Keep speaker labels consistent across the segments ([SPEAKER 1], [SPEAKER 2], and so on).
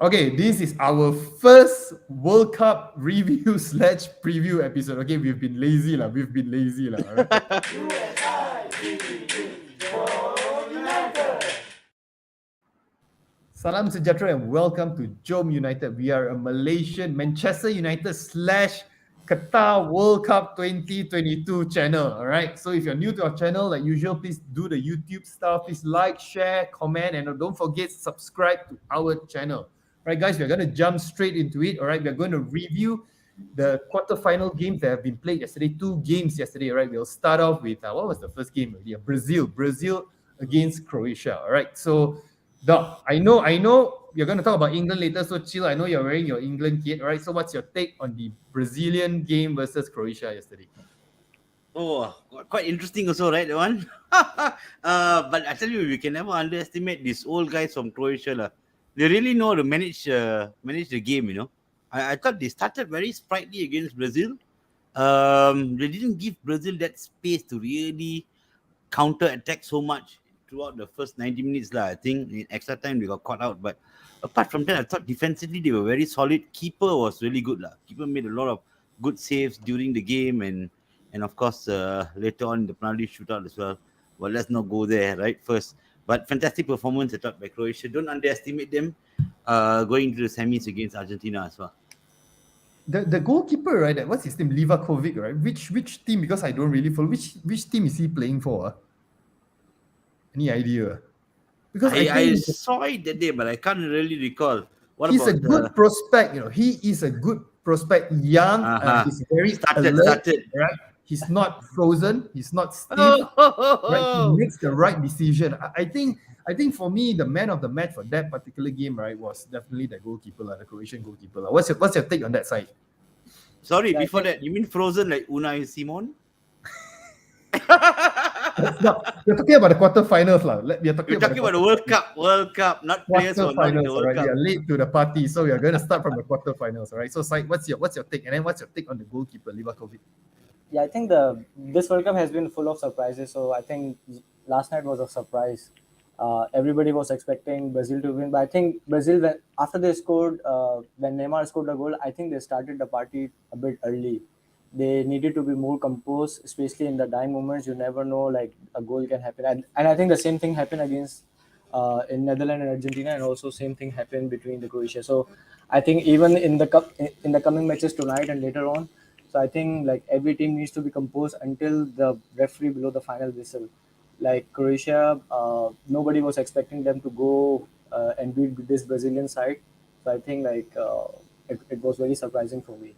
[SPEAKER 1] Okay, this is our first World Cup review slash preview episode. Okay, we've been lazy lah. All right. Salam sejahtera and welcome to JomUnited. We are a Malaysian Manchester United slash Qatar World Cup 2022 channel. All right. So if you're new to our channel, like usual, please do the YouTube stuff. Please like, share, comment, and don't forget subscribe to our channel. All right, guys, we're going to jump straight into it. All right, we're going to review the quarterfinal games that have been played yesterday. 2 games yesterday. All right, we'll start off with what was the first game? Yeah, Brazil against Croatia. All right, so Doc, I know you're going to talk about England later, so chill. I know you're wearing your England kit, all right? So what's your take on the Brazilian game versus Croatia yesterday?
[SPEAKER 2] Oh, quite interesting also, right? That one. But I tell you, we can never underestimate these old guys from Croatia. Lah. They really know to manage the game. I thought they started very sprightly against Brazil. They didn't give Brazil that space to really counter attack so much throughout the first 90 minutes. Lah. I think in extra time they got caught out. But apart from that, I thought defensively they were very solid. Keeper was really good. Lah. Keeper made a lot of good saves during the game and of course later on the penalty shootout as well. Well, let's not go there right first. But fantastic performance I thought by Croatia. Don't underestimate them going to the semis against Argentina as well.
[SPEAKER 1] The goalkeeper, right? What's his name? Livakovic, right? Which team? Because I don't really follow. Which team is he playing for? Any idea?
[SPEAKER 2] Because I saw it that day, but I can't really recall.
[SPEAKER 1] He's a good prospect. He is a good prospect. Young, he's very alert, right? He's not frozen. He's not stiff. Right? He makes the right decision. I think for me, the man of the match for that particular game, right, was definitely the goalkeeper, the Croatian goalkeeper. What's your take on that side?
[SPEAKER 2] Sorry, before that, you mean frozen like Unai Simon?
[SPEAKER 1] We're talking about the quarterfinals,
[SPEAKER 2] We're talking about the World Cup, not players who are not in the World Cup.
[SPEAKER 1] We are late to the party, so we are going to start from the quarterfinals, all right? So, Sai, what's your take, and then what's your take on the goalkeeper, Livakovic?
[SPEAKER 3] Yeah, I think this World Cup has been full of surprises. So I think last night was a surprise. Everybody was expecting Brazil to win, but I think Brazil, after they scored, when Neymar scored a goal, I think they started the party a bit early. They needed to be more composed, especially in the dying moments. You never know, like a goal can happen, and I think the same thing happened against in Netherlands and Argentina, and also same thing happened between the Croatia. So I think even in the coming matches tonight and later on. So I think like every team needs to be composed until the referee blow the final whistle. Like Croatia, nobody was expecting them to go and beat this Brazilian side. So I think like it was very surprising for me.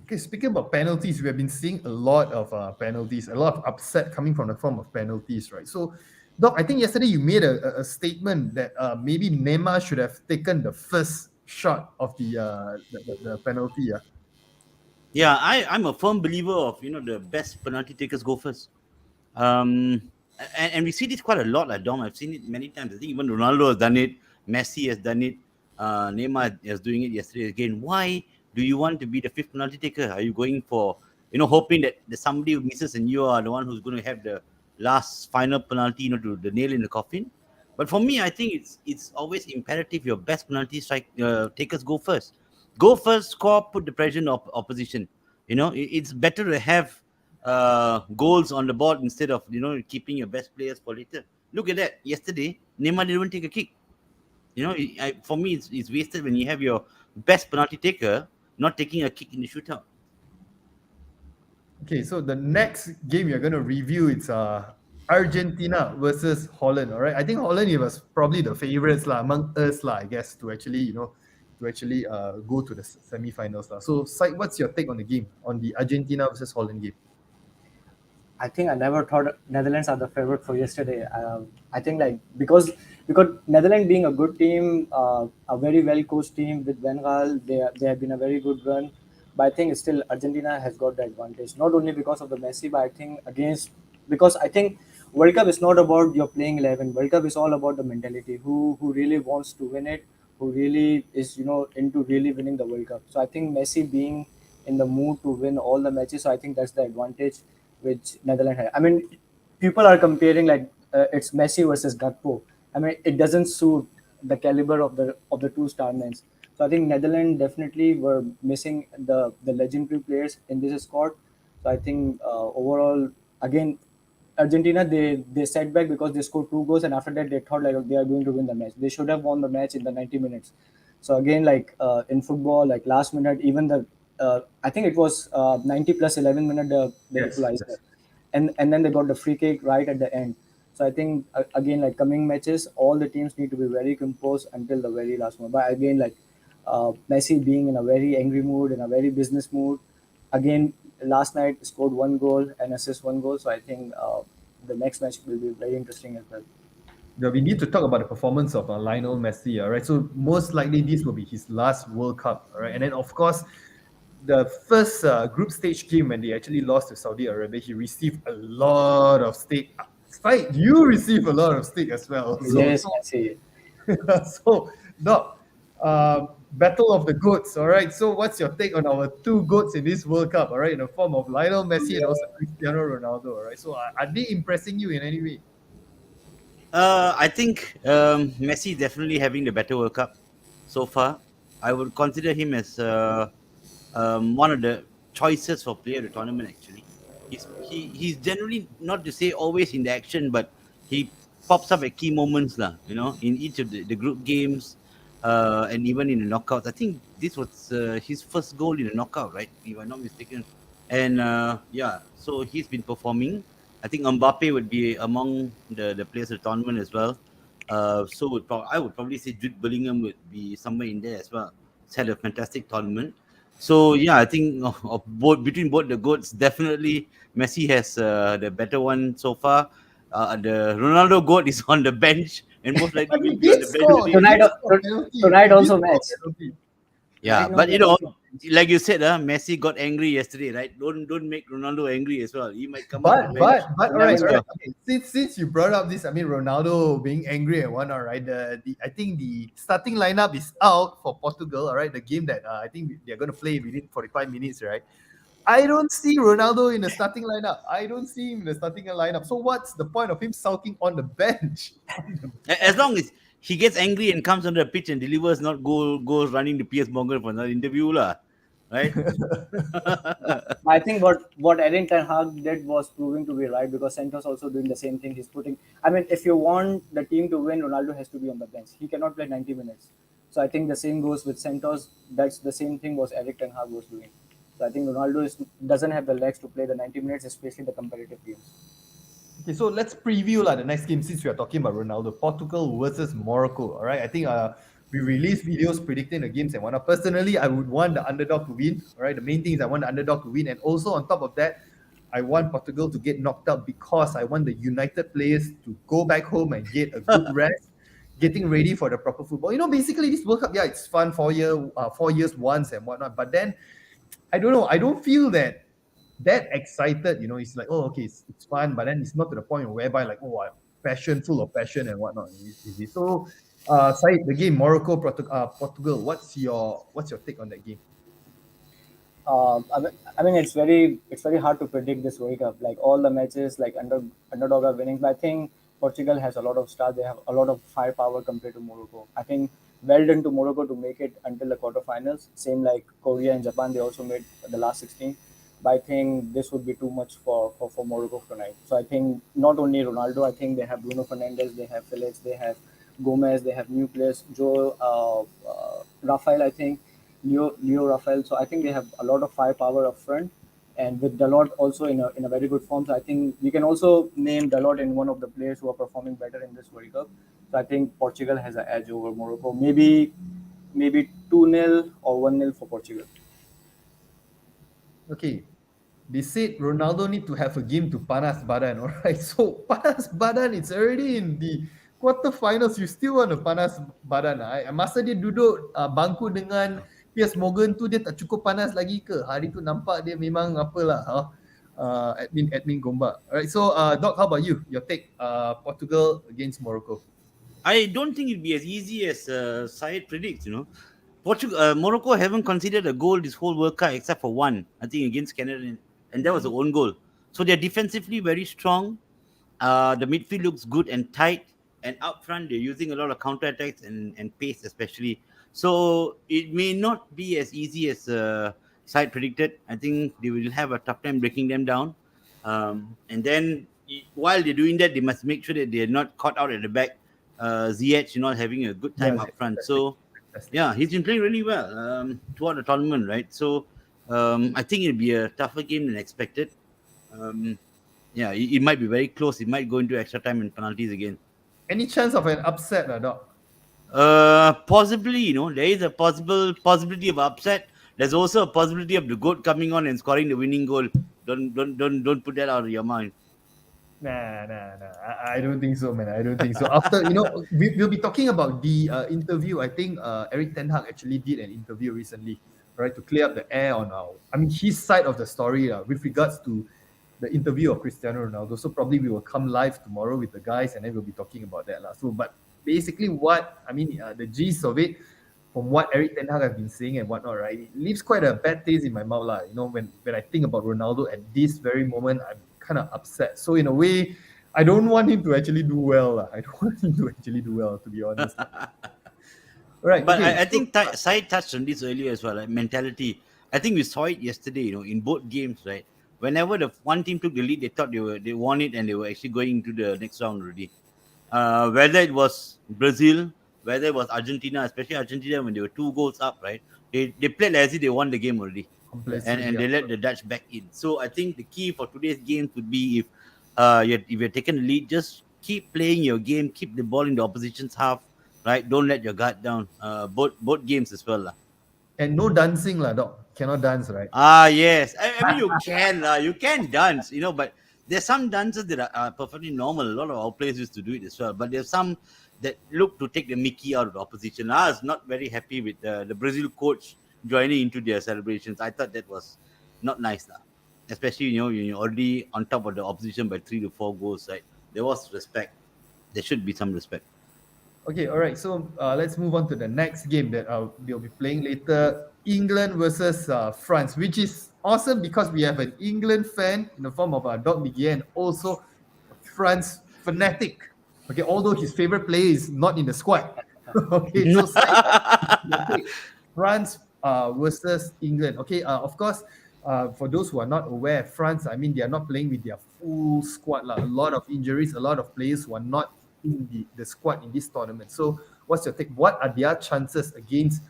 [SPEAKER 1] Okay, speaking about penalties, we have been seeing a lot of penalties, a lot of upset coming from the form of penalties, right? So, Doc, I think yesterday you made a statement that maybe Neymar should have taken the first shot of the penalty.
[SPEAKER 2] Yeah, I'm a firm believer of the best penalty takers go first. And we see this quite a lot, Dom. I've seen it many times. I think even Ronaldo has done it, Messi has done it, Neymar is doing it yesterday again. Why do you want to be the fifth penalty taker? Are you going for hoping that there's somebody who misses and you are the one who's going to have the last final penalty, to the nail in the coffin? But for me, I think it's always imperative your best penalty takers go first. Go first, score, put the pressure on opposition. It's better to have goals on the board instead of keeping your best players for later. Look at that. Yesterday, Neymar didn't take a kick. For me, it's wasted when you have your best penalty taker not taking a kick in the shootout.
[SPEAKER 1] Okay, so the next game you're going to review, it's Argentina versus Holland. All right, I think Holland was probably the favorites among us, I guess, to actually go to the semi-finals. So, Said, what's your take on the game, on the Argentina versus Holland game?
[SPEAKER 3] I think I never thought Netherlands are the favorite for yesterday. I think like because Netherlands being a good team, a very well coached team with Van Gaal, they have been a very good run. But I think still Argentina has got the advantage, not only because of the Messi, but I think because I think World Cup is not about your playing 11. World Cup is all about the mentality. Who really wants to win it? Who really is into really winning the World Cup? So I think Messi being in the mood to win all the matches, so I think that's the advantage which Netherlands had. I mean, people are comparing like it's Messi versus Gakpo. I mean, it doesn't suit the caliber of the two star men. So I think Netherlands definitely were missing the legendary players in this squad. So I think overall, again, Argentina they set back because they scored two goals, and after that they thought like they are going to win the match. They should have won the match in the 90 minutes. So again, like in football, like last minute, even the I think it was 90 plus 11 minute the
[SPEAKER 1] Yes,
[SPEAKER 3] equalizer,
[SPEAKER 1] yes.
[SPEAKER 3] and then they got the free kick right at the end. So I think again, like coming matches, all the teams need to be very composed until the very last moment. But again, like Messi being in a very angry mood, in a very business mood, again last night scored one goal and assist one goal. So I think the next match will be very interesting as well.
[SPEAKER 1] Now, we need to talk about the performance of Lionel Messi, all right? So most likely this will be his last World Cup, all right? And then, of course, the first group stage game when they actually lost to Saudi Arabia, he received a lot of stake. Fight, you receive a lot of stake as well. So,
[SPEAKER 3] Yes,
[SPEAKER 1] so,
[SPEAKER 3] Messi.
[SPEAKER 1] so, Doc, battle of the goats, all right? So what's your take on our two goats in this World Cup, all right? In the form of Lionel Messi and also Cristiano Ronaldo, all right? So are they impressing you in any way?
[SPEAKER 2] I think Messi definitely having the better World Cup so far. I would consider him as one of the choices for player of the tournament. Actually, he's generally not to say always in the action, but he pops up at key moments, lah. You know, in each of the group games, and even in the knockouts. I think this was his first goal in the knockout, right? If I'm not mistaken. And yeah, so he's been performing. I think Mbappe would be among the players of the tournament as well. So I would probably say Jude Bellingham would be somewhere in there as well. He's had a fantastic tournament. So yeah, I think of both between both the goats, definitely Messi has the better one so far. The Ronaldo goat is on the bench and most likely
[SPEAKER 1] But
[SPEAKER 2] will be on the bench
[SPEAKER 1] he
[SPEAKER 2] today.
[SPEAKER 3] Tonight,
[SPEAKER 1] did score penalty.
[SPEAKER 3] tonight
[SPEAKER 1] He did
[SPEAKER 3] also
[SPEAKER 1] score
[SPEAKER 3] match.
[SPEAKER 1] penalty.
[SPEAKER 2] Yeah,
[SPEAKER 3] Right now
[SPEAKER 2] but
[SPEAKER 3] they're also.
[SPEAKER 2] like you said, Messi got angry yesterday, right? Don't make Ronaldo angry as well. He might come off the bench.
[SPEAKER 1] But
[SPEAKER 3] You
[SPEAKER 1] all
[SPEAKER 3] never
[SPEAKER 1] right, all
[SPEAKER 3] know.
[SPEAKER 1] right. Okay. Since you brought up this, I mean Ronaldo being angry and whatnot, right? The I think the starting lineup is out for Portugal, all right. The game that I think they're going to play within 45 minutes, right? I don't see Ronaldo in the starting lineup. I don't see him in the starting lineup. So what's the point of him sulking on the bench?
[SPEAKER 2] As long as he gets angry and comes on the pitch and delivers, not goes running to Piers Morgan for another interview, lah. Right?
[SPEAKER 3] I think what Erin Ten Hag did was proving to be right because Santos also doing the same thing. He's putting. I mean, if you want the team to win, Ronaldo has to be on the bench. He cannot play 90 minutes. So I think the same goes with Santos. That's the same thing was Eric Ten Hag was doing. So I think doesn't have the legs to play the 90 minutes, especially the competitive games.
[SPEAKER 1] Okay, so let's preview the next game since we are talking about Ronaldo. Portugal versus Morocco. All right, I think we released videos predicting the games and whatnot. Personally, I would want the underdog to win. All right, the main thing is I want the underdog to win, and also on top of that, I want Portugal to get knocked out because I want the United players to go back home and get a good rest, getting ready for the proper football. You know, basically this World Cup, yeah, it's fun 4 years once and whatnot, but then I don't know. I don't feel that excited. You know, it's like, oh, okay, it's fun, but then it's not to the point whereby like, oh, passion, full of passion and whatnot. Is it? So, Said, the game Portugal. What's your take on that game?
[SPEAKER 3] I mean, it's very hard to predict this World Cup. Like all the matches, like underdog are winning. But I think Portugal has a lot of stars. They have a lot of firepower compared to Morocco. I think well done to Morocco to make it until the quarterfinals. Same like Korea and Japan, they also made the last 16. But I think this would be too much for Morocco tonight. So I think not only Ronaldo, I think they have Bruno Fernandes, they have Felix, they have Gomez, they have new players, Joe, Rafael, I think. Leo Rafael. So I think they have a lot of firepower up front, and with Dalot also in a very good form. So I think we can also name Dalot in one of the players who are performing better in this World Cup. So I think Portugal has an edge over Morocco. Maybe 2-0 or 1-0 for Portugal.
[SPEAKER 1] Okay, they said Ronaldo need to have a game to panas badan. All right, so panas badan, it's already in the quarterfinals. You still want to panas badan? Masa dia duduk bangku dengan Piers Morgan tu dia tak cukup panas lagi ke? Hari tu nampak dia memang apalah. Admin gombak. Alright, so Doc, how about you? Your take, Portugal against Morocco.
[SPEAKER 2] I don't think it'd be as easy as Syed predicts. You know, Morocco haven't considered a goal this whole World Cup except for one, I think, against Canada, and that was the own goal. So they're defensively very strong. The midfield looks good and tight, and up front they're using a lot of counter attacks and pace especially. So it may not be as easy as side predicted. I think they will have a tough time breaking them down. And then while they're doing that, they must make sure that they're not caught out at the back. ZH not having a good time
[SPEAKER 1] Yes,
[SPEAKER 2] up front.
[SPEAKER 1] fantastic,
[SPEAKER 2] So
[SPEAKER 1] fantastic.
[SPEAKER 2] yeah, he's been playing really well throughout the tournament, right? So I think it'll be a tougher game than expected. Um, yeah, it might be very close. It might go into extra time and penalties again.
[SPEAKER 1] Any chance of an upset, Doc?
[SPEAKER 2] Possibly, there is a possibility of upset. There's also a possibility of the goat coming on and scoring the winning goal. Don't put that out of your mind.
[SPEAKER 1] Nah. I don't think so, man. I don't think so. After, we'll be talking about the interview. I think Eric Ten Hag actually did an interview recently, right, to clear up the air on his side of the story with regards to the interview of Cristiano Ronaldo. So probably we will come live tomorrow with the guys, and then we'll be talking about that. So, but basically, the gist of it, from what Eric Ten Hag has been saying and whatnot, right, it leaves quite a bad taste in my mouth, lah. When I think about Ronaldo at this very moment, I'm kind of upset. So in a way, I don't want him to actually do well, lah. I don't want him to actually do well, to be honest. Right.
[SPEAKER 2] But
[SPEAKER 1] Okay.
[SPEAKER 2] I think Sai touched on this earlier as well, like mentality. I think we saw it yesterday, in both games, right? Whenever the one team took the lead, they thought they won it and they were actually going into the next round already. Whether it was Brazil, whether it was Argentina, especially Argentina when they were 2 goals up, right? They played as if they won the game already. And they let the Dutch back in. So I think the key for today's game would be if you're taking the lead, just keep playing your game, keep the ball in the opposition's half, right? Don't let your guard down. Both games as well, lah.
[SPEAKER 1] And no dancing, lah, Doc. Cannot dance, right?
[SPEAKER 2] Yes. I mean, you can dance, but there's some dances that are perfectly normal. A lot of our players used to do it as well. But there's some that look to take the mickey out of the opposition. I was not very happy with the Brazil coach joining into their celebrations. I thought that was not nice, lah. Especially, you're already on top of the opposition by 3 to 4 goals, right? There was respect. There should be some respect.
[SPEAKER 1] Okay, all right. So let's move on to the next game that we'll be playing later. England versus France, which is awesome because we have an England fan in the form of Doc Miguel and also a France fanatic. Okay, although his favorite player is not in the squad. Okay, so France versus England. Okay, of course, for those who are not aware, France, I mean, they are not playing with their full squad. A lot of injuries, a lot of players who are not in the squad in this tournament. So what's your take? What are their chances against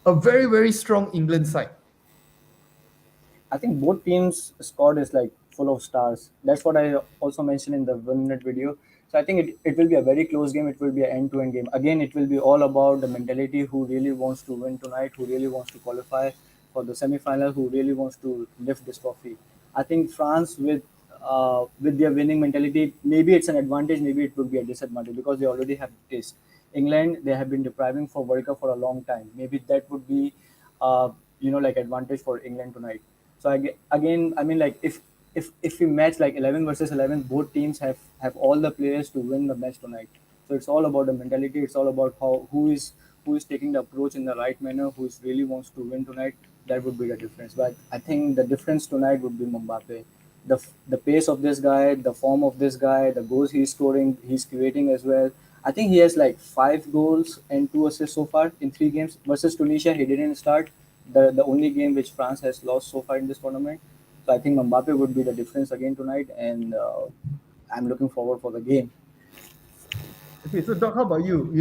[SPEAKER 1] a very, very strong England side?
[SPEAKER 3] I think both teams' squad is like full of stars. That's what I also mentioned in the 1 minute video. So I think it will be a very close game. It will be an end-to-end game. Again, it will be all about the mentality, who really wants to win tonight, who really wants to qualify for the semi-final, who really wants to lift this trophy. I think France with their winning mentality, maybe it's an advantage, maybe it would be a disadvantage because they already have taste. England, they have been depriving for World Cup for a long time. Maybe that would be, like advantage for England tonight. So again, I mean, like if we match like 11 versus 11, both teams have all the players to win the match tonight. So it's all about the mentality. It's all about who is taking the approach in the right manner, who is really wants to win tonight. That would be the difference. But I think the difference tonight would be Mbappe. The pace of this guy, the form of this guy, the goals he's scoring, he's creating as well. I think he has like 5 goals and 2 assists so far in 3 games. Versus Tunisia, he didn't start. The only game which France has lost so far in this tournament. So I think Mbappe would be the difference again tonight, and I'm looking forward for the game.
[SPEAKER 1] Okay, so Doc, how about you?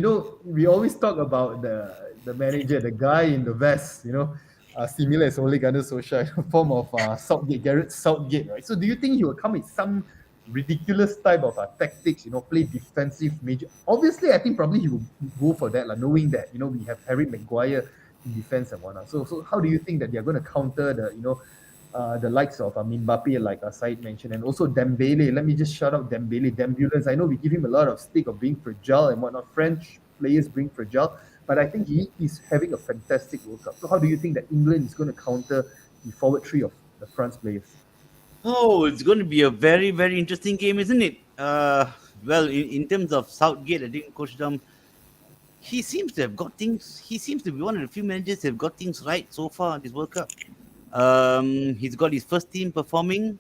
[SPEAKER 1] We always talk about the manager, the guy in the vest, similar as Ole Gunnar Solskjaer, in the form of Southgate, Gareth Southgate, right? So do you think he will come with some ridiculous type of tactics, play defensive major? Obviously, I think probably he will go for that, knowing that, we have Harry Maguire in defense and whatnot. So how do you think that they're going to counter the likes of Mbappe, like Said mentioned, and also Dembele? Let me just shout out Dembele. Dembulance. I know we give him a lot of stick of being fragile and whatnot. French players being fragile, but I think he is having a fantastic World Cup. So how do you think that England is going to counter the forward three of the France players?
[SPEAKER 2] Oh, it's going to be a very, very interesting game, isn't it? Well, in terms of Southgate, I think Coach Dom, he seems to have got things. He seems to be one of the few managers that have got things right so far this World Cup. He's got his first team performing.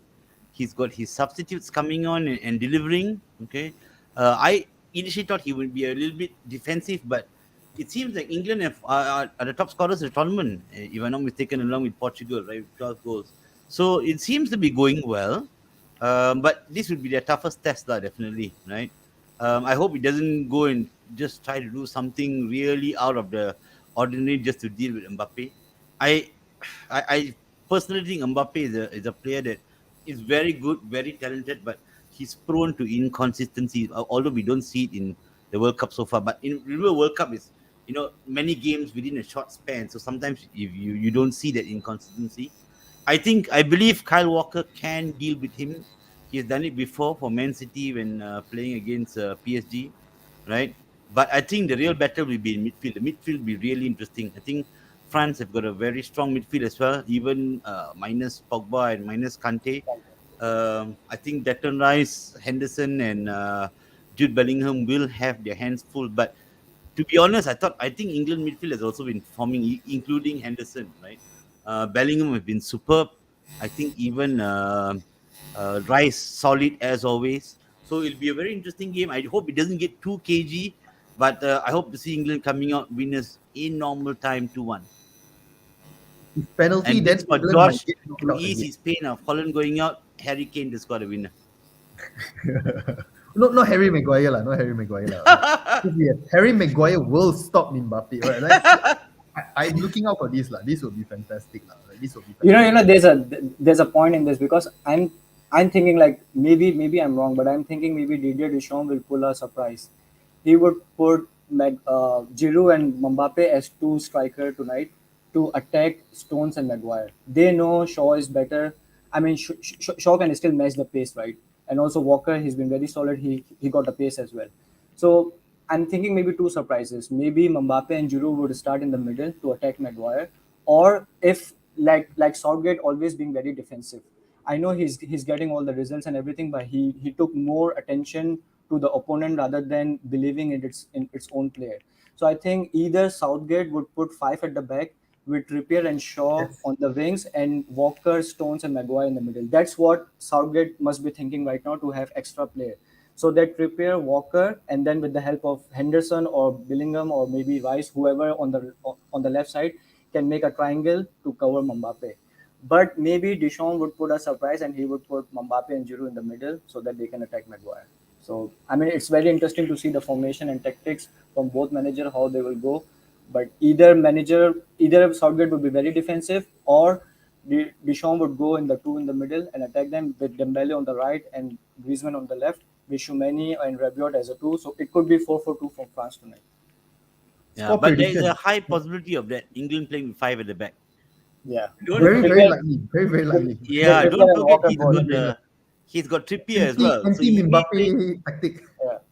[SPEAKER 2] He's got his substitutes coming on and delivering. Okay, initially thought he would be a little bit defensive, but it seems like England are the top scorers of the tournament, if I'm not mistaken, along with Portugal, right, with 12 goals. So it seems to be going well. But this would be their toughest test, definitely, right? I hope it doesn't go and just try to do something really out of the ordinary just to deal with Mbappe. I, I personally think Mbappe is a player that is very good, very talented, but he's prone to inconsistency. Although we don't see it in the World Cup so far, but in the World Cup is many games within a short span. So sometimes if you don't see that inconsistency, I believe Kyle Walker can deal with him. He has done it before for Man City when playing against PSG, right? But I think the real battle will be in midfield. The midfield will be really interesting. I think France have got a very strong midfield as well, even minus Pogba and minus Kante. I think Declan Rice, Henderson, and Jude Bellingham will have their hands full. But to be honest, I think England midfield has also been forming, including Henderson, right? Bellingham have been superb. I think even Rice solid as always. So it'll be a very interesting game. I hope it doesn't get too cagey, but I hope to see England coming out winners in normal time 2-1.
[SPEAKER 1] If penalty,
[SPEAKER 2] And
[SPEAKER 1] then
[SPEAKER 2] just for
[SPEAKER 1] England might
[SPEAKER 2] Josh
[SPEAKER 1] get knocked
[SPEAKER 2] to
[SPEAKER 1] out
[SPEAKER 2] ease
[SPEAKER 1] again.
[SPEAKER 2] his pain of Holland going out, Harry Kane just got a winner.
[SPEAKER 1] Not Harry Maguire lah, not Harry Maguire lah. Right? Yeah, Harry Maguire will stop Mbappe, right? Like, I'm looking out for this lah. This will be fantastic lah. Like, this will be fantastic.
[SPEAKER 3] There's a point in this because I'm thinking like maybe I'm wrong, but I'm thinking maybe Didier Deschamps will pull a surprise. He would put Giroud and Mbappe as two striker tonight to attack Stones and Maguire. They know Shaw is better. I mean, Shaw can still match the pace, right? And also Walker, he's been very solid. He got the pace as well. So I'm thinking maybe two surprises. Maybe Mbappe and Giroud would start in the middle to attack Maguire, or if like Southgate always being very defensive. I know he's getting all the results and everything, but he took more attention to the opponent rather than believing in its own player. So I think either Southgate would put five at the back with Trippier and Shaw
[SPEAKER 1] Yes.
[SPEAKER 3] on the wings and Walker, Stones, and Maguire in the middle. That's what Southgate must be thinking right now to have extra player. So that Trippier, Walker, and then with the help of Henderson or Bellingham or maybe Rice, whoever on the left side, can make a triangle to cover Mbappe. But maybe Deschamps would put a surprise and he would put Mbappe and Giroud in the middle so that they can attack Maguire. So I mean, it's very interesting to see the formation and tactics from both manager how they will go. But either Southgate would be very defensive or Deschamps would go in the two in the middle and attack them with Dembele on the right and Griezmann on the left, with Choumeni and Rabiot as a two. So it could be 4-4-2 from France tonight.
[SPEAKER 2] Yeah,
[SPEAKER 1] Score
[SPEAKER 2] but there is
[SPEAKER 1] prediction.
[SPEAKER 2] a high possibility of that England playing with five at the back.
[SPEAKER 3] Yeah.
[SPEAKER 2] Don't
[SPEAKER 1] Very
[SPEAKER 2] forget,
[SPEAKER 1] likely. Very likely.
[SPEAKER 2] yeah,
[SPEAKER 3] Trippier
[SPEAKER 2] don't
[SPEAKER 3] and
[SPEAKER 2] forget
[SPEAKER 3] Walker
[SPEAKER 2] he's got Trippier as well. So
[SPEAKER 1] Anti Mbappe tactic.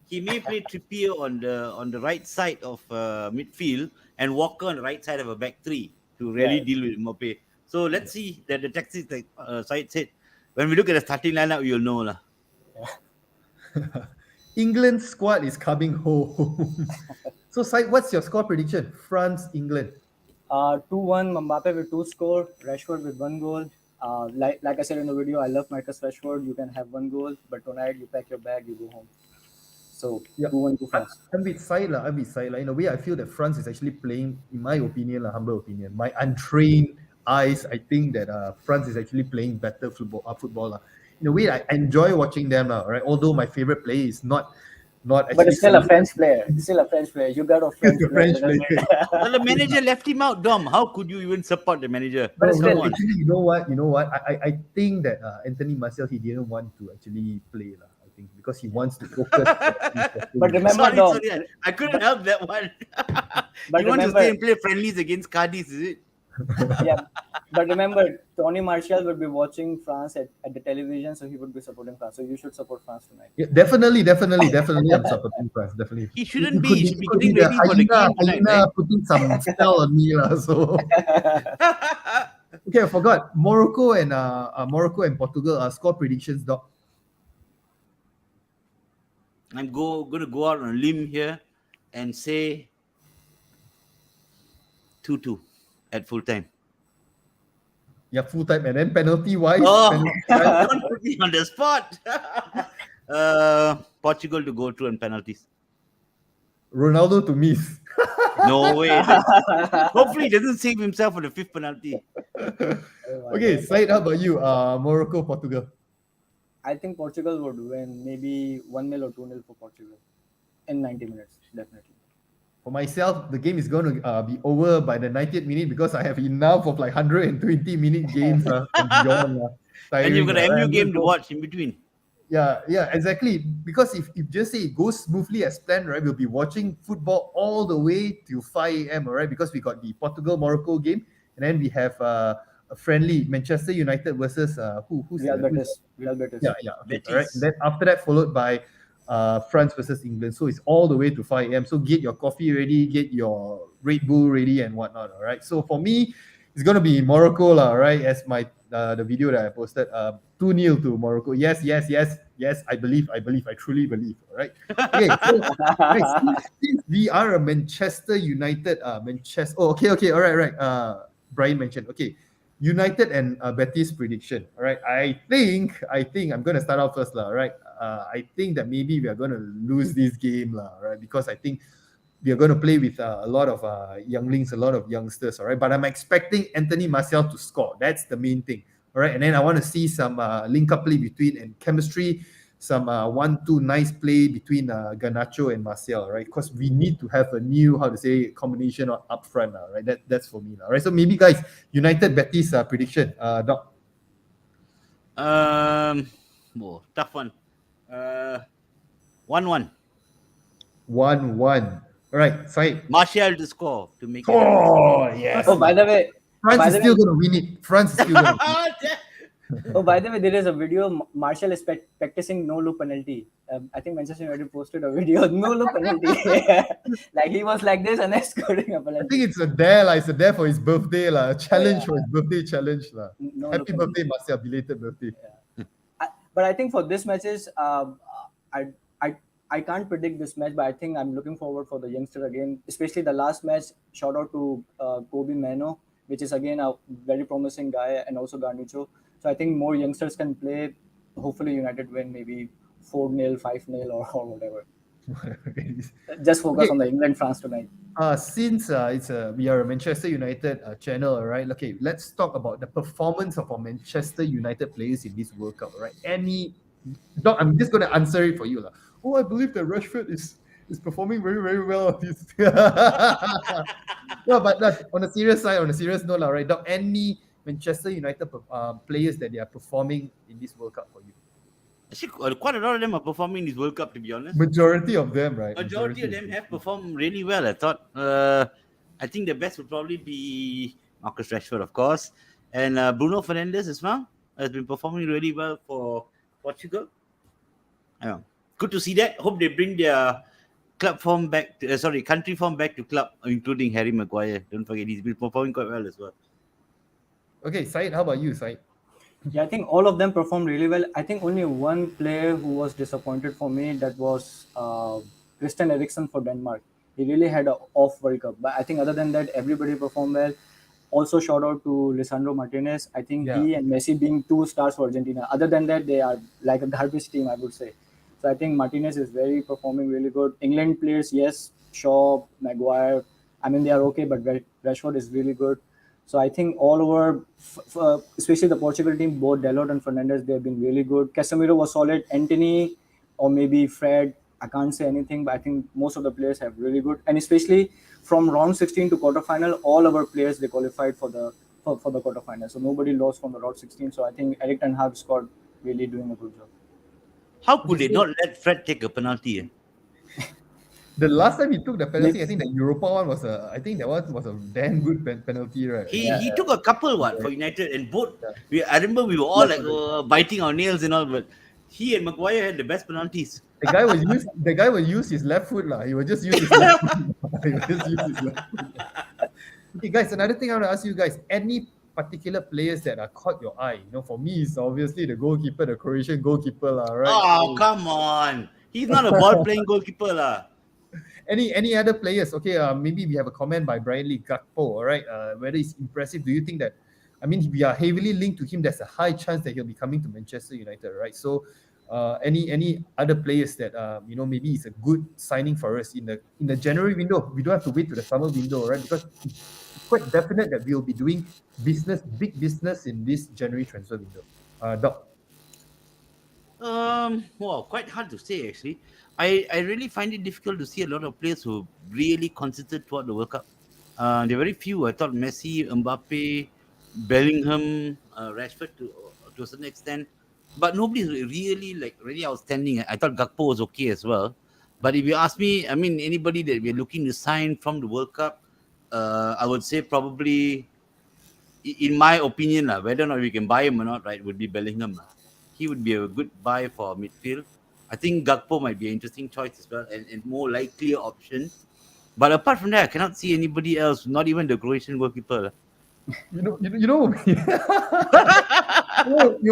[SPEAKER 2] he may play Trippier on the right side of midfield and Walker on the right side of a back three to really
[SPEAKER 3] Yeah.
[SPEAKER 2] deal with Mbappe. So let's see that the tactics like Syed said. When we look at the starting lineup, you'll know lah.
[SPEAKER 1] England's squad is coming home. So, Said, what's your score prediction? France, England.
[SPEAKER 3] 2-1, Mbappe with 2 score, Rashford with 1 goal. Like I said in the video, I love Marcus Rashford. You can have 1 goal, but tonight you pack your bag, you go home. So
[SPEAKER 1] Yep.
[SPEAKER 3] 2-1 to France.
[SPEAKER 1] I'm with Sai lah. In a way, I feel that France is actually playing, in my opinion, humble opinion, my untrained eyes, I think that France is actually playing better football lah. In a way, I enjoy watching them lah. Right, although my favorite player is not
[SPEAKER 3] But
[SPEAKER 1] actually.
[SPEAKER 3] it's still a French player. It's still a French player. You got a French
[SPEAKER 1] The
[SPEAKER 3] player.
[SPEAKER 1] French player.
[SPEAKER 2] Well, the manager left him out, Dom. How could you even support the manager?
[SPEAKER 3] But
[SPEAKER 1] No,
[SPEAKER 3] still-
[SPEAKER 1] no, actually, you know what? I think that Anthony Martial, he didn't want to actually play lah. I think because he wants to focus.
[SPEAKER 3] But remember,
[SPEAKER 2] Sorry,
[SPEAKER 3] Dom,
[SPEAKER 2] I couldn't help that one.
[SPEAKER 3] But
[SPEAKER 2] You want to
[SPEAKER 3] remember-
[SPEAKER 2] stay and play friendlies against Cadiz, is it?
[SPEAKER 3] yeah. But remember, Tony Martial would be watching France at the television, so he would be supporting France. So you should support France tonight.
[SPEAKER 1] Yeah, definitely. I'm supporting France. Definitely.
[SPEAKER 2] He shouldn't
[SPEAKER 1] It
[SPEAKER 2] be.
[SPEAKER 1] could
[SPEAKER 2] He should be
[SPEAKER 1] could
[SPEAKER 2] getting
[SPEAKER 1] the
[SPEAKER 2] ready for the game tonight,
[SPEAKER 1] hyena
[SPEAKER 2] right?
[SPEAKER 1] putting some spell on me lah. So okay, I forgot Morocco and Portugal score predictions, doc.
[SPEAKER 2] I'm going to go out on a limb here and say 2-2 at full time.
[SPEAKER 1] Yeah, full time and then penalty wise.
[SPEAKER 2] Oh, don't put me on the spot. Portugal to go through on penalties.
[SPEAKER 1] Ronaldo to miss.
[SPEAKER 2] No way. Hopefully he doesn't save himself for the fifth penalty.
[SPEAKER 1] Okay, Said, how about you? Morocco, Portugal.
[SPEAKER 3] I think Portugal would win, maybe 1-0 or 2-0 for Portugal in 90 minutes, definitely.
[SPEAKER 1] For myself, the game is going to be over by the 90th minute because I have enough of like 120-minute games and beyond.
[SPEAKER 2] And you've
[SPEAKER 1] Tiring.
[SPEAKER 2] got an
[SPEAKER 1] Right?
[SPEAKER 2] MU
[SPEAKER 1] I'm gonna
[SPEAKER 2] game to
[SPEAKER 1] go.
[SPEAKER 2] watch in between.
[SPEAKER 1] Yeah, exactly. Because if just say it goes smoothly as planned, right, we'll be watching football all the way till 5 a.m. All right, because we got the Portugal Morocco game, and then we have a friendly Manchester United versus who's
[SPEAKER 3] Real
[SPEAKER 1] the, who's
[SPEAKER 3] Betis. Real Betis.
[SPEAKER 1] yeah, okay, all right.
[SPEAKER 2] Betis.
[SPEAKER 1] And then after that, followed by France versus England. So it's all the way to 5 a.m. So get your coffee ready, get your Red Bull ready, and whatnot. All right. So for me, it's gonna be Morocco, lah. Right, as my the video that I posted. 2-0 to Morocco. Yes. I believe. I truly believe. All right. Okay. So guys, since we are a Manchester United, Manchester. Oh, okay. All right. Brian mentioned. Okay. United and Betis prediction. All right. I think I'm gonna start off first, lah. Right. I think that maybe we are gonna lose this game, lah. Right. Because I think we are going to play with a lot of younglings, a lot of youngsters. All right. But I'm expecting Anthony Martial to score. That's the main thing. All right. And then I want to see some link up play between and chemistry, some 1-2 nice play between Garnacho and Martial, right? Because we need to have a new, combination up front, right? That's for me, right? So maybe, guys, United Betis prediction, Doc.
[SPEAKER 2] Tough one. 1-1.
[SPEAKER 1] 1-1. All right, Said.
[SPEAKER 2] Martial to score to make it.
[SPEAKER 1] Oh, yes.
[SPEAKER 3] Oh, by the way,
[SPEAKER 1] France is still going to win it. France is still going to win it.
[SPEAKER 3] by the way, there is a video. Martial is practicing no look penalty. I think Manchester United posted a video no look penalty. Like he was like this and then scoring a
[SPEAKER 1] I
[SPEAKER 3] penalty.
[SPEAKER 1] think it's a dare, it's a dare for his birthday, challenge for his birthday challenge.
[SPEAKER 3] No
[SPEAKER 1] Happy
[SPEAKER 3] look
[SPEAKER 1] birthday, Martial, belated birthday.
[SPEAKER 3] But I think for this matches, I I I can't predict this match, but I think I'm looking forward for the youngster again, especially the last match. Shout out to Kobe Mano, which is again a very promising guy, and also Garnacho. So I think more youngsters can play. Hopefully, United win maybe 4-0, 5-0, or whatever. Just focus on the England France tonight.
[SPEAKER 1] Since we are a Manchester United channel, all right. Okay, let's talk about the performance of our Manchester United players in this World Cup, all right? Doc, I'm just going to answer it for you, lah. Oh, I believe that Rashford is performing very, very well. No, but on a serious side, on a serious note, right, Doc, any Manchester United players that they are performing in this World Cup for you?
[SPEAKER 2] Actually, quite a lot of them are performing this World Cup, to be honest.
[SPEAKER 1] Majority of them, right?
[SPEAKER 2] Majority of them have performed really well, I thought. I think the best would probably be Marcus Rashford, of course. And Bruno Fernandes as well has been performing really well for Portugal. Yeah. Good to see that. Hope they bring their club form back to, country form back to club, including Harry Maguire. Don't forget, he's been performing quite well as well.
[SPEAKER 1] Okay, Said, how about you, Said?
[SPEAKER 3] Yeah, I think all of them performed really well. I think only one player who was disappointed for me, that was Christian Eriksen for Denmark. He really had an off World Cup. But I think other than that, everybody performed well. Also, shout out to Lisandro Martinez. I think he and Messi being 2 stars for Argentina. Other than that, they are like a garbage team, I would say. So I think Martinez is performing really good. England players, yes, Shaw, Maguire. I mean, they are okay, but Rashford is really good. So I think all over, especially the Portugal team, both Dalot and Fernandes, they have been really good. Casemiro was solid. Anthony or maybe Fred, I can't say anything, but I think most of the players have really good. And especially from round 16 to quarterfinal, all our players, they qualified for the quarterfinal. So nobody lost from the round 16. So I think Erik ten Hag squad really doing a good job.
[SPEAKER 2] How could they not let Fred take a penalty?
[SPEAKER 1] The last time he took the penalty, I think the Europa one was a damn good penalty, right?
[SPEAKER 2] He took a couple for United, and both. I remember we were all biting our nails and all, but he and Maguire had the best penalties.
[SPEAKER 1] The guy will use his left foot, lah. He will just use his left foot. Okay, guys, another thing I want to ask you guys: any particular players that are caught your eye? For me, it's obviously the goalkeeper, the Croatian goalkeeper, lah. Right?
[SPEAKER 2] Oh, come on! He's not a ball-playing goalkeeper, lah.
[SPEAKER 1] Any other players? Okay, maybe we have a comment by Brian Lee Gakpo. All right, whether it's impressive. Do you think that? I mean, we are heavily linked to him. There's a high chance that he'll be coming to Manchester United, right? So, any other players that maybe it's a good signing for us in the January window. We don't have to wait to the summer window, right? Because it's quite definite that we'll be doing big business in this January transfer window. Doc.
[SPEAKER 2] Well, quite hard to say actually. I really find it difficult to see a lot of players who really considered throughout the World Cup. There are very few. I thought Messi, Mbappe, Bellingham, Rashford to a certain extent, but nobody is really like really outstanding. I thought Gakpo was okay as well. But if you ask me, I mean anybody that we're looking to sign from the World Cup, I would say probably in my opinion, whether or not we can buy him or not, right, would be Bellingham. He would be a good buy for midfield. I think Gakpo might be an interesting choice as well and more likely option. But apart from that, I cannot see anybody else, not even the Croatian goalkeeper.
[SPEAKER 1] You'll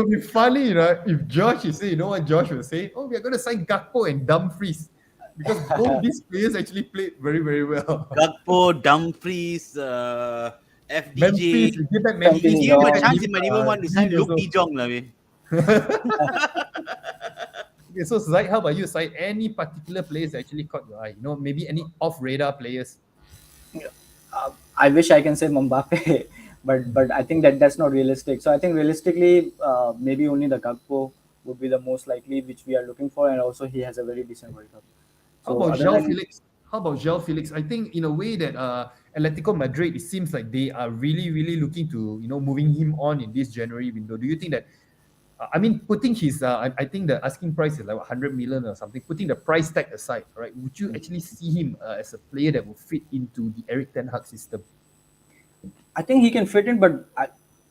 [SPEAKER 1] be funny, right? If Josh, you say, you know what Josh will say? Oh, we're going to sign Gakpo and Dumfries because both these players actually played very, very well.
[SPEAKER 2] Gakpo, Dumfries, FDJ.
[SPEAKER 1] Memphis, we give back
[SPEAKER 3] Frankie
[SPEAKER 2] If
[SPEAKER 1] Memphis.
[SPEAKER 2] you
[SPEAKER 1] We
[SPEAKER 2] give
[SPEAKER 3] de
[SPEAKER 2] him
[SPEAKER 1] give
[SPEAKER 2] a
[SPEAKER 3] Jong.
[SPEAKER 1] back
[SPEAKER 2] chance, he might even want to sign
[SPEAKER 1] Dean
[SPEAKER 2] Luke
[SPEAKER 1] also.
[SPEAKER 2] De Jong.
[SPEAKER 1] Okay, so Zaid, how about you, Zaid? Any particular players that actually caught your eye? Maybe any off-radar players?
[SPEAKER 3] I wish I can say Mbappe, but I think that's not realistic. So I think realistically, maybe only the Gakpo would be the most likely, which we are looking for, and also he has a very decent World Cup.
[SPEAKER 1] How
[SPEAKER 3] So
[SPEAKER 1] about
[SPEAKER 3] other
[SPEAKER 1] João
[SPEAKER 3] than
[SPEAKER 1] Felix? How about João Felix? I think in a way that Atletico Madrid, it seems like they are really, really looking to moving him on in this January window. Do you think that? I mean, putting his, I think the asking price is like 100 million or something. Putting the price tag aside, right? Would you actually see him as a player that will fit into the Eric Ten Hag system?
[SPEAKER 3] I think he can fit in, but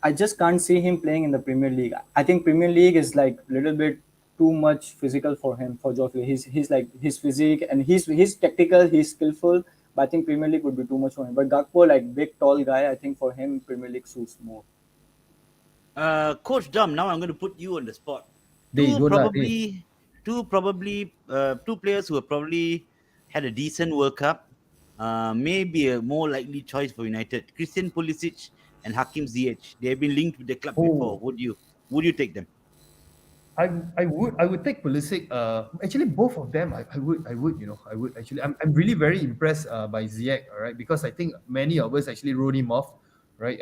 [SPEAKER 3] I just can't see him playing in the Premier League. I think Premier League is like a little bit too much physical for him, for Joffrey. He's like his physique and he's technical, he's skillful, but I think Premier League would be too much for him. But Gakpo, like big tall guy, I think for him Premier League suits more.
[SPEAKER 2] Coach Dom, now I'm going to put you on the spot.
[SPEAKER 1] They
[SPEAKER 2] Two
[SPEAKER 1] don't lah.
[SPEAKER 2] probably, two players who have probably had a decent World Cup. Maybe a more likely choice for United. Christian Pulisic and Hakim Ziyech. They have been linked with the club before. Would you take them?
[SPEAKER 1] I would take Pulisic. Actually, both of them. I would actually. I'm really very impressed by Ziyech. All right, because I think many of us actually wrote him off, right?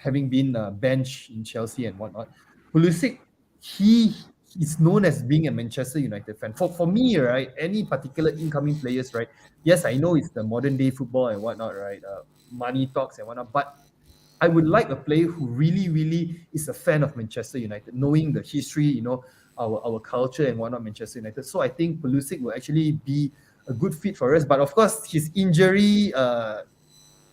[SPEAKER 1] Having been benched in Chelsea and whatnot. Pulisic, he is known as being a Manchester United fan. For me, right, any particular incoming players, right? Yes, I know it's the modern day football and whatnot, right? Money talks and whatnot, but I would like a player who really, really is a fan of Manchester United, knowing the history, our culture and whatnot, Manchester United. So I think Pulisic will actually be a good fit for us. But of course, his injury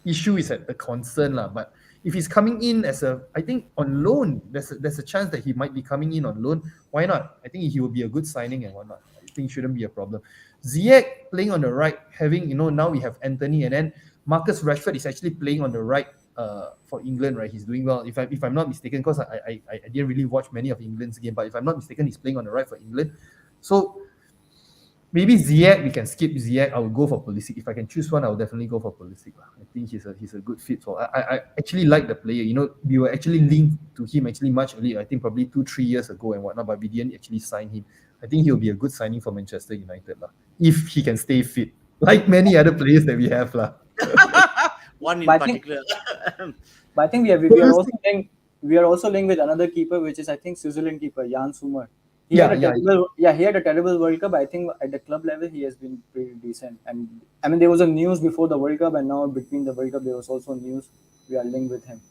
[SPEAKER 1] issue is a concern, lah. But if he's coming in I think on loan, there's a chance that he might be coming in on loan. Why not? I think he will be a good signing and whatnot. I think it shouldn't be a problem. Ziyech playing on the right, having now we have Anthony, and then Marcus Rashford is actually playing on the right for England, right? He's doing well. If I'm not mistaken, because I didn't really watch many of England's game, but if I'm not mistaken, he's playing on the right for England. So maybe Ziyech, we can skip Ziyech. I will go for Pulisic. If I can choose one, I will definitely go for Pulisic. I think he's a good fit for. I actually like the player. We were actually linked to him actually much earlier. I think probably 2-3 years ago and whatnot, but we didn't actually sign him. I think he'll be a good signing for Manchester United, lah. If he can stay fit, like many other players that we have, lah.
[SPEAKER 2] One in
[SPEAKER 3] But I think-
[SPEAKER 2] particular.
[SPEAKER 3] But I think we are also linked with another keeper, which is I think Switzerland keeper Jan Sommer. He had a terrible World Cup. I think at the club level he has been pretty decent. And I mean there was a news before the World Cup, and now between the World Cup there was also news. We are linked with him.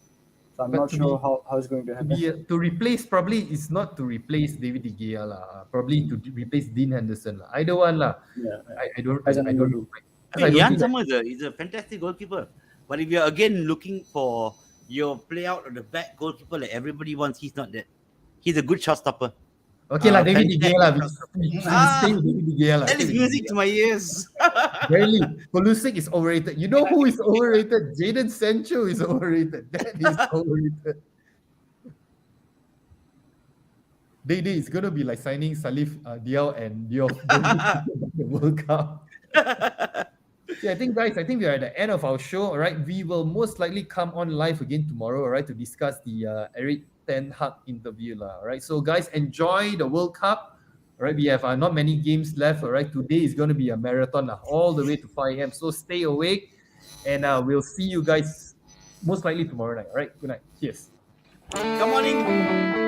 [SPEAKER 3] So I'm
[SPEAKER 1] But
[SPEAKER 3] not
[SPEAKER 1] to
[SPEAKER 3] sure
[SPEAKER 1] be-
[SPEAKER 3] how it's going to happen.
[SPEAKER 1] to replace, probably it's not to replace David De Gea lah. Probably to replace Dean Henderson lah. Either one lah.
[SPEAKER 3] Yeah.
[SPEAKER 1] I don't.
[SPEAKER 3] As a
[SPEAKER 1] I
[SPEAKER 3] number
[SPEAKER 1] don't.
[SPEAKER 3] two.
[SPEAKER 2] I mean, Jan Sommer is a fantastic goalkeeper. But if you're again looking for your play out of the back goalkeeper like everybody wants, he's not that. He's a good shot stopper.
[SPEAKER 1] Okay lah, David De Gea lah.
[SPEAKER 2] fantastic.
[SPEAKER 1] Stay with David De Gea lah.
[SPEAKER 2] That is music to my ears.
[SPEAKER 1] Really, Pulisic is overrated. You know who is overrated? Jadon Sancho is overrated. That is overrated. Day is gonna be like signing Salif Diao and Diop the World Cup. So I think, guys, we are at the end of our show. All right, we will most likely come on live again tomorrow. All right, to discuss the Eric Ten Hag interview. All right, so guys, enjoy the World Cup. All right, we have not many games left. All right, today is going to be a marathon all the way to 5 a.m. So stay awake, and we'll see you guys most likely tomorrow night. All right, good night. Cheers.
[SPEAKER 2] Good morning.